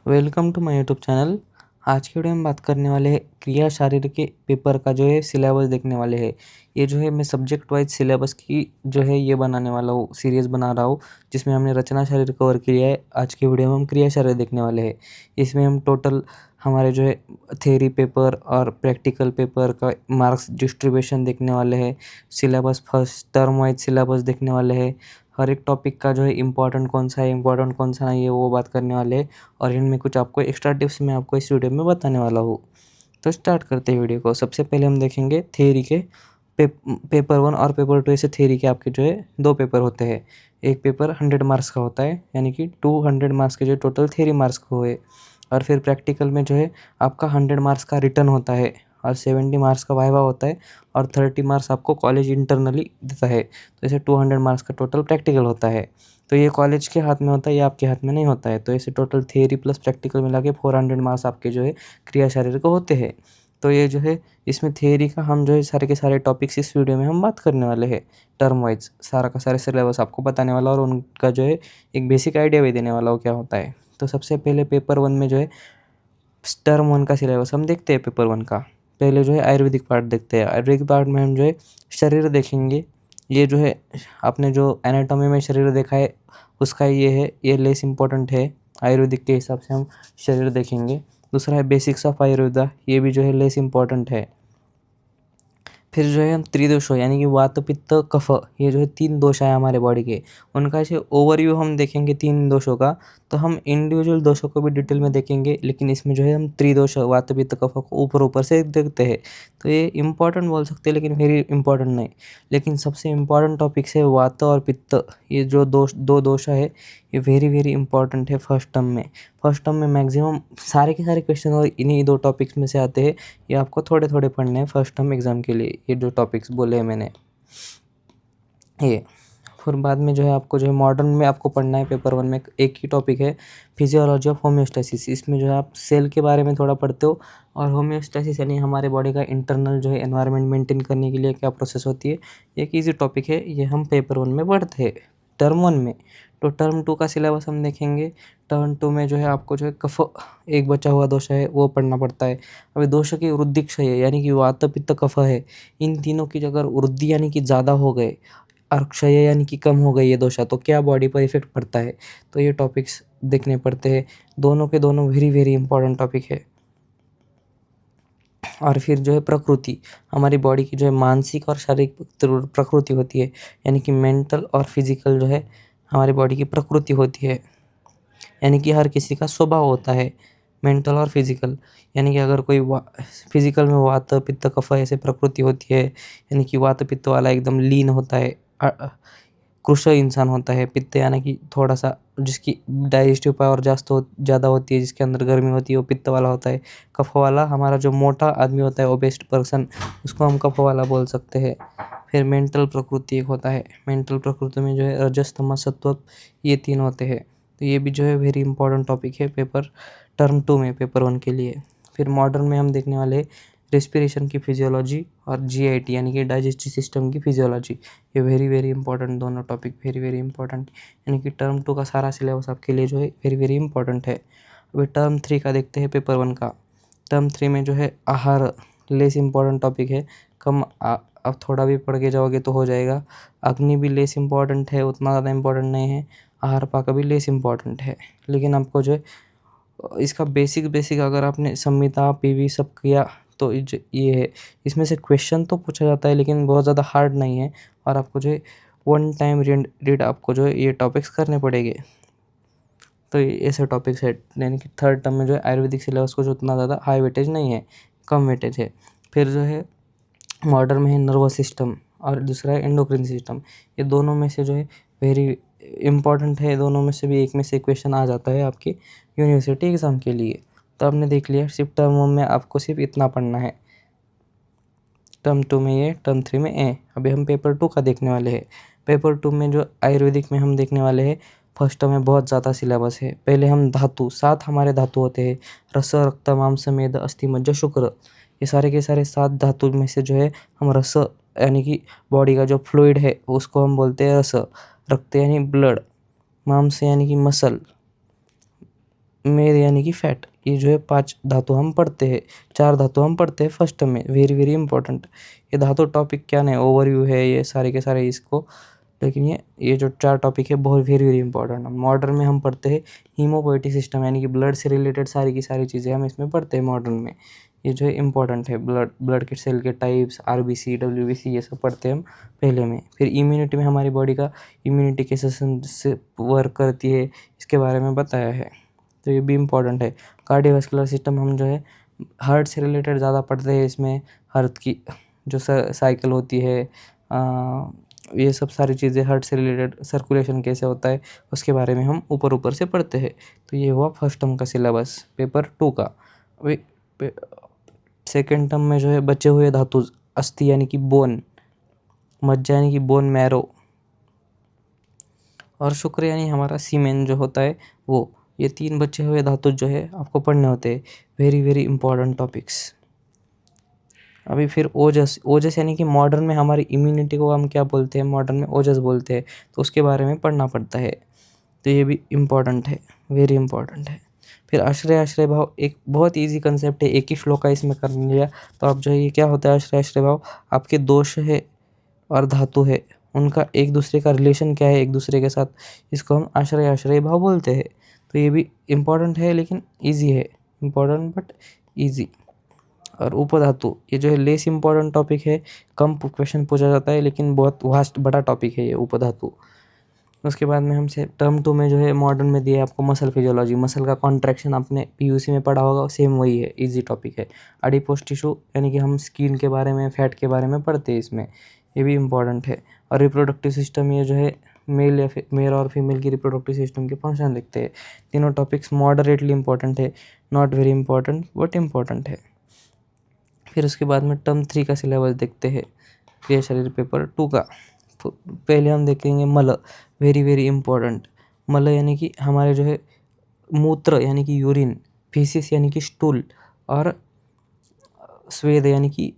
Welcome to my YouTube channel. आज की video में बात करने वाले हैं क्रिया शारीर के पेपर का जो है सिलेबस देखने वाले हैं। ये जो है मैं सब्जेक्ट वाइज सिलेबस की जो है ये बनाने वाला हूँ, सीरीज़ बना रहा हूँ, जिसमें हमने रचना शारीर कवर किया है। आज की वीडियो में हम क्रिया शारीर देखने वाले हैं। इसमें हम टोटल हमारे जो है थ्योरी पेपर और प्रैक्टिकल पेपर का मार्क्स डिस्ट्रीब्यूशन देखने वाले हैं। Syllabus first term wise syllabus देखने वाले हैं। हर एक टॉपिक का जो है इम्पोर्टेंट कौन सा है, इम्पोर्टेंट कौन सा नहीं है, वो बात करने वाले हैं। और इनमें कुछ आपको एक्स्ट्रा टिप्स मैं आपको इस वीडियो में बताने वाला हूँ। तो स्टार्ट करते हैं वीडियो को। सबसे पहले हम देखेंगे थ्योरी के पेपर 1 और पेपर 2 ऐसे थ्योरी के आपके जो है 2 पेपर होते हैं। एक पेपर 100 मार्क्स का होता है, यानी कि 200 मार्क्स के जो टोटल थ्योरी मार्क्स को हुए। और फिर प्रैक्टिकल में जो है आपका 100 मार्क्स का रिटर्न होता है और 70 मार्क्स का वाइवा होता है और 30 मार्क्स आपको कॉलेज इंटरनली देता है। तो ऐसे 200 मार्क्स का टोटल प्रैक्टिकल होता है। तो ये कॉलेज के हाथ में होता है, ये आपके हाथ में नहीं होता है। तो ऐसे टोटल थ्योरी प्लस प्रैक्टिकल मिला के 400 मार्क्स आपके जो है क्रिया शारीर को होते हैं। तो ये जो है इसमें थ्योरी का हम जो है सारे के सारे टॉपिक्स इस वीडियो में हम बात करने वाले हैं। टर्म वाइज सारा का सारा सिलेबस आपको बताने वाला और उनका जो है एक बेसिक आइडिया भी देने वाला हो क्या होता है। तो सबसे पहले पेपर 1 में जो है टर्म 1 का सिलेबस हम देखते हैं। पेपर 1 का पहले जो है आयुर्वेदिक पार्ट देखते हैं। आयुर्वेदिक पार्ट में हम जो है शरीर देखेंगे। ये जो है आपने जो एनाटॉमी में शरीर देखा है उसका ये है, ये लेस इम्पोर्टेंट है। आयुर्वेदिक के हिसाब से हम शरीर देखेंगे। दूसरा है बेसिक्स ऑफ आयुर्वेदा, ये भी जो है लेस इम्पोर्टेंट है। फिर जो है हम त्रिदोषों यानी कि वात पित्त कफ, ये जो है 3 दोष है हमारे बॉडी के, उनका ऐसे ओवरव्यू हम देखेंगे 3 दोषों का। तो हम इंडिविजुअल दोषों को भी डिटेल में देखेंगे, लेकिन इसमें जो है हम त्रिदोष वात पित्त कफ को ऊपर ऊपर से देखते हैं। तो ये इंपॉर्टेंट बोल सकते हैं, लेकिन वेरी इंपॉर्टेंट नहीं। लेकिन सबसे इम्पॉर्टेंट टॉपिक्स है वात और पित्त। ये जो दो दोष है ये वेरी वेरी इंपॉर्टेंट है फर्स्ट टर्म में। फर्स्ट टर्म में मैक्सिमम सारे के सारे क्वेश्चन और इन्हीं 2 टॉपिक्स में से आते हैं। ये आपको थोड़े थोड़े पढ़ने हैं फर्स्ट टर्म एग्ज़ाम के लिए, ये जो टॉपिक्स बोले हैं मैंने ये। फिर बाद में जो है आपको जो है मॉडर्न में आपको पढ़ना है। पेपर 1 में एक ही टॉपिक है फिजियोलॉजी ऑफ होम्योस्टेसिस। इसमें जो है आप सेल के बारे में थोड़ा पढ़ते हो और होम्योस्टेसिस यानी हमारे बॉडी का इंटरनल जो है एनवायरनमेंट मेंटेन करने के लिए क्या प्रोसेस होती है। एक ईजी टॉपिक है, ये हम पेपर 1 में पढ़ते हैं टर्म 1 में। तो टर्म 2 का सिलेबस हम देखेंगे। टर्म 2 में जो है आपको जो है कफ एक बचा हुआ दोष है वो पढ़ना पड़ता है। अभी दोष की वृद्धि क्षय यानी कि वात पित्त कफ है, इन तीनों की अगर वृद्धि यानी कि ज़्यादा हो गए और क्षय यानी कि कम हो गई ये दोषा, तो क्या बॉडी पर इफेक्ट पड़ता है। तो ये टॉपिक्स देखने पड़ते हैं। दोनों के दोनों वेरी वेरी इंपॉर्टेंट टॉपिक है। और फिर जो है प्रकृति, हमारी बॉडी की जो है मानसिक और शारीरिक प्रकृति होती है, यानी कि मेंटल और फिजिकल जो है हमारी बॉडी की प्रकृति होती है। यानी कि हर किसी का स्वभाव होता है मेंटल और फिजिकल। यानी कि अगर कोई फिजिकल में वात पित्त कफ ऐसे प्रकृति होती है, यानी कि वात पित्त वाला एकदम लीन होता है, कृश इंसान होता है। पित्त यानी कि थोड़ा सा जिसकी डाइजेस्टिव पावर ज़्यादा होती है, जिसके अंदर गर्मी होती है, वो पित्त वाला होता है। कफ वाला हमारा जो मोटा आदमी होता है, ओबेस्ट पर्सन, उसको हम कफ वाला बोल सकते हैं। फिर मेंटल प्रकृति एक होता है। मेंटल प्रकृति में जो है रजस तमस सत्व, ये 3 होते हैं। तो ये भी जो है वेरी इंपॉर्टेंट टॉपिक है पेपर टर्म 2 में पेपर 1 के लिए। फिर मॉडर्न में हम देखने वाले रेस्पिरेशन की फिजियोलॉजी और जीआईटी यानी कि डाइजेस्टिव सिस्टम की फिजियोलॉजी। ये वेरी वेरी इंपॉर्टेंट दोनों टॉपिक, वेरी वेरी इंपॉर्टेंट। यानी कि टर्म 2 का सारा सिलेबस आपके लिए जो है वेरी वेरी इंपॉर्टेंट है। अभी टर्म 3 का देखते हैं पेपर 1 का। टर्म 3 में जो है आहार लेस इंपॉर्टेंट टॉपिक है, कम अब थोड़ा भी पढ़ के जाओगे तो हो जाएगा। अग्नि भी लेस इंपॉर्टेंट है, उतना ज़्यादा इंपॉर्टेंट नहीं है। आहार पाक भी लेस इंपॉर्टेंट है, लेकिन आपको जो है इसका बेसिक बेसिक अगर आपने संहिता पीवी सब किया तो ये है। इसमें से क्वेश्चन तो पूछा जाता है, लेकिन बहुत ज़्यादा हार्ड नहीं है। और आपको जो है 1 टाइम रीड आपको जो है ये टॉपिक्स करने पड़ेंगे। तो ये ऐसे टॉपिक्स है, यानी कि थर्ड टर्म में जो है आयुर्वेदिक सिलेबस को जो उतना ज़्यादा हाई वेटेज नहीं है, कम वेटेज है। फिर जो है मॉडर्न में है नर्वस सिस्टम और दूसरा है एंडोक्रिन सिस्टम। ये दोनों में से जो है वेरी इंपॉर्टेंट है। दोनों में से भी एक में से क्वेश्चन आ जाता है आपकी यूनिवर्सिटी एग्ज़ाम के लिए। तो आपने देख लिया सिर्फ टर्म 1 में आपको सिर्फ इतना पढ़ना है। टर्म 2 में ये, टर्म 3 में ए। अभी हम पेपर 2 का देखने वाले हैं। पेपर 2 में जो आयुर्वेदिक में हम देखने वाले हैं, फर्स्ट टर्म में बहुत ज़्यादा सिलेबस है। पहले हम धातु, 7 हमारे धातु होते हैं, रस रक्त मांस मेद अस्थि मज्जा शुक्र। ये सारे के सारे 7 धातु में से जो है हम रस यानी कि बॉडी का जो फ्लूइड है उसको हम बोलते हैं रस। रक्त यानी ब्लड, मांस यानी कि मसल, मेद यानी कि फैट, ये जो है 5 धातु हम पढ़ते हैं, 4 धातु हम पढ़ते हैं फर्स्ट में, वेरी वेरी इंपॉर्टेंट। ये धातु टॉपिक क्या नहीं, ओवरव्यू है ये सारे के सारे इसको, लेकिन ये जो 4 टॉपिक है बहुत वेरी वेरी इंपॉर्टेंट है। मॉडर्न में हम पढ़ते हैं हीमोपोएटिक सिस्टम यानी कि ब्लड से रिलेटेड सारी की सारी चीज़ें हम इसमें पढ़ते हैं मॉडर्न में। ये जो है इंपॉर्टेंट है, ब्लड के सेल के टाइप्स, आरबीसी, डब्ल्यूबीसी, ये सब पढ़ते हैं हम पहले में। फिर इम्यूनिटी में हमारी बॉडी का इम्यूनिटी कैसे से वर्क करती है इसके बारे में बताया है, तो ये भी इम्पॉर्टेंट है। कार्डियोवास्कुलर सिस्टम हम जो है हार्ट से रिलेटेड ज़्यादा पढ़ते हैं इसमें, हार्ट की जो साइकिल होती है, ये सब सारी चीज़ें हार्ट से रिलेटेड, सर्कुलेशन कैसे होता है उसके बारे में हम ऊपर ऊपर से पढ़ते हैं। तो ये हुआ फर्स्ट टर्म का सिलेबस पेपर 2 का। अभी सेकेंड टर्म में जो है बचे हुए धातु, अस्थि यानी कि बोन, मज्जा यानी कि बोन मैरो, और शुक्र यानी हमारा सीमेन जो होता है वो, ये 3 बचे हुए धातु जो है आपको पढ़ने होते हैं, वेरी वेरी इंपॉर्टेंट टॉपिक्स। अभी फिर ओजस, ओजस यानी कि मॉडर्न में हमारी इम्यूनिटी को हम क्या बोलते हैं, मॉडर्न में ओजस बोलते हैं, तो उसके बारे में पढ़ना पड़ता है, तो ये भी इम्पॉर्टेंट है, वेरी इंपॉर्टेंट है। फिर आश्रय आश्रय भाव एक बहुत इजी कंसेप्ट है, एक ही श्लोक का इसमें कर लिया तो आप जो है ये क्या होता है आश्रय आश्रय भाव, आपके दोष है और धातु है उनका एक दूसरे का रिलेशन क्या है एक दूसरे के साथ, इसको हम आश्रय आश्रय भाव बोलते हैं। तो ये भी इम्पॉर्टेंट है लेकिन ईजी है, इम्पॉर्टेंट बट ईजी। और उपधातु ये जो है लेस इम्पॉर्टेंट टॉपिक है, कम क्वेश्चन पूछा जाता है लेकिन बहुत वास्ट बड़ा टॉपिक है ये उपधातु। उसके बाद में हमसे टर्म 2 में जो है मॉडर्न में दिया है आपको मसल फिजियोलॉजी, मसल का कॉन्ट्रैक्शन आपने पीयूसी में पढ़ा होगा, सेम वही है, इजी टॉपिक है। एडिपोज टिश्यू यानी कि हम स्किन के बारे में, फैट के बारे में पढ़ते हैं इसमें, ये भी इम्पॉर्टेंट है। और रिप्रोडक्टिव सिस्टम, ये जो है मेल या मेल और फीमेल की रिप्रोडक्टिव सिस्टम के फंक्शन लिखते हैं। तीनों टॉपिक्स मॉडरेटली इंपॉर्टेंट है, not very important but important है। फिर उसके बाद में टर्म 3 का सिलेबस देखते हैं, क्रिया शरीर पेपर 2 का। पहले हम देखेंगे मल, वेरी वेरी इंपॉर्टेंट। मल यानी कि हमारे जो है मूत्र यानी कि यूरिन, फीसिस यानी कि स्टूल, और स्वेद यानी कि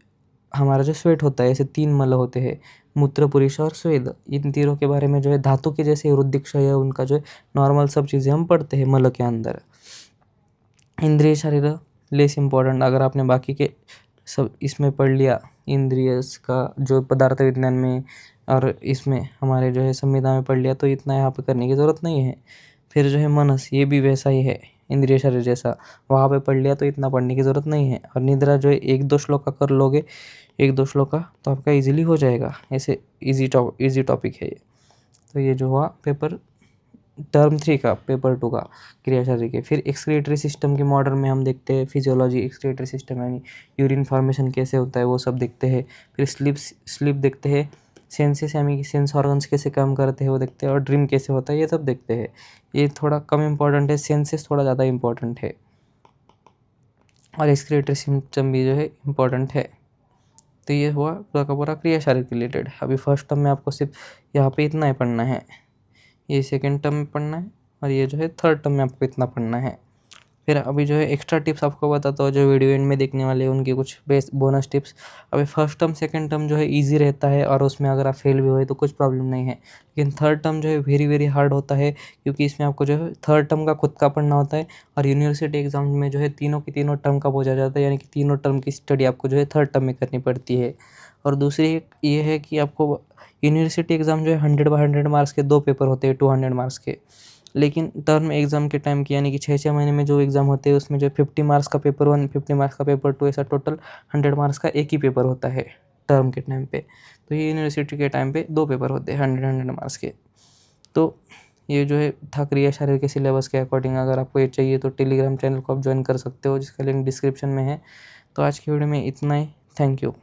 हमारा जो स्वेट होता है, ऐसे 3 मल होते हैं, मूत्र, पुरुष और स्वेद। इन तीनों के बारे में जो है धातु के जैसे रुद्धिक्षय है उनका जो है नॉर्मल सब चीज़ें हम पढ़ते हैं मल के अंदर। इंद्रिय शरीर लेस इम्पॉर्टेंट, अगर आपने बाकी के सब इसमें पढ़ लिया, इंद्रिय का जो पदार्थ विज्ञान में और इसमें हमारे जो है संविदा में पढ़ लिया, तो इतना यहाँ पे करने की ज़रूरत नहीं है। फिर जो है मनस, ये भी वैसा ही है इंद्रिय शरीर जैसा, वहाँ पे पढ़ लिया तो इतना पढ़ने की ज़रूरत नहीं है। और निद्रा जो है 1-2 श्लोक का कर लोगे, 1-2 श्लोक का, तो आपका इजीली हो जाएगा, ऐसे इजी टॉपिक है ये। तो ये जो हुआ पेपर टर्म 3 का, पेपर 2 का क्रिया शरीर के। फिर एक्सक्रीटरी सिस्टम के मॉडर्न में हम देखते हैं फिजियोलॉजी, एक्सक्रीटरी सिस्टम यानी यूरिन फॉर्मेशन कैसे होता है वो सब देखते हैं। फिर स्लीप देखते हैं, सेंसेस यानी कि सेंस ऑर्गन्स कैसे काम करते हैं वो देखते हैं, और ड्रीम कैसे होता है ये सब देखते हैं। ये थोड़ा कम इम्पोर्टेंट है, सेंसेस थोड़ा ज़्यादा इम्पोर्टेंट है, और एक्सक्रीटरी सिस्टम भी जो है इम्पोर्टेंट है। तो ये हुआ पूरा का पूरा क्रिया शरीर के रिलेटेड। अभी फर्स्ट टर्म में आपको सिर्फ यहाँ पे इतना ही पढ़ना है, ये सेकेंड टर्म में पढ़ना है, और ये जो है थर्ड टर्म में आपको इतना पढ़ना है। फिर अभी जो है एक्स्ट्रा टिप्स आपको बताता हूँ, जो वीडियो एंड में देखने वाले हैं उनकी कुछ बेस बोनस टिप्स। अभी फर्स्ट टर्म सेकंड टर्म जो है इजी रहता है, और उसमें अगर आप फेल भी हुए तो कुछ प्रॉब्लम नहीं है। लेकिन थर्ड टर्म जो है वेरी वेरी हार्ड होता है, क्योंकि इसमें आपको जो है थर्ड टर्म का खुद का पढ़ना होता है, और यूनिवर्सिटी एग्जाम में जो है तीनों की तीनों टर्म का पूछा जाता है, यानी कि तीनों टर्म की स्टडी आपको जो है थर्ड टर्म में करनी पड़ती है। और दूसरी ये है कि आपको यूनिवर्सिटी एग्ज़ाम जो है 100/100 मार्क्स के 2 पेपर होते हैं, 200 मार्क्स के। लेकिन टर्म एग्ज़ाम के टाइम की यानी कि 6-6 महीने में जो एग्ज़ाम होते हैं उसमें जो 50 मार्क्स का पेपर 1, 50 मार्क्स का पेपर 2, ऐसा टोटल 100 मार्क्स का एक ही पेपर होता है टर्म के टाइम पे। तो ये यूनिवर्सिटी के टाइम पे 2 पेपर होते हैं 100 मार्क्स के। तो ये जो है था क्रिया शरीर के सिलेबस के अकॉर्डिंग। अगर आपको ये चाहिए तो टेलीग्राम चैनल को आप ज्वाइन कर सकते हो, जिसका लिंक डिस्क्रिप्शन में है। तो आज की वीडियो में इतना ही, थैंक यू।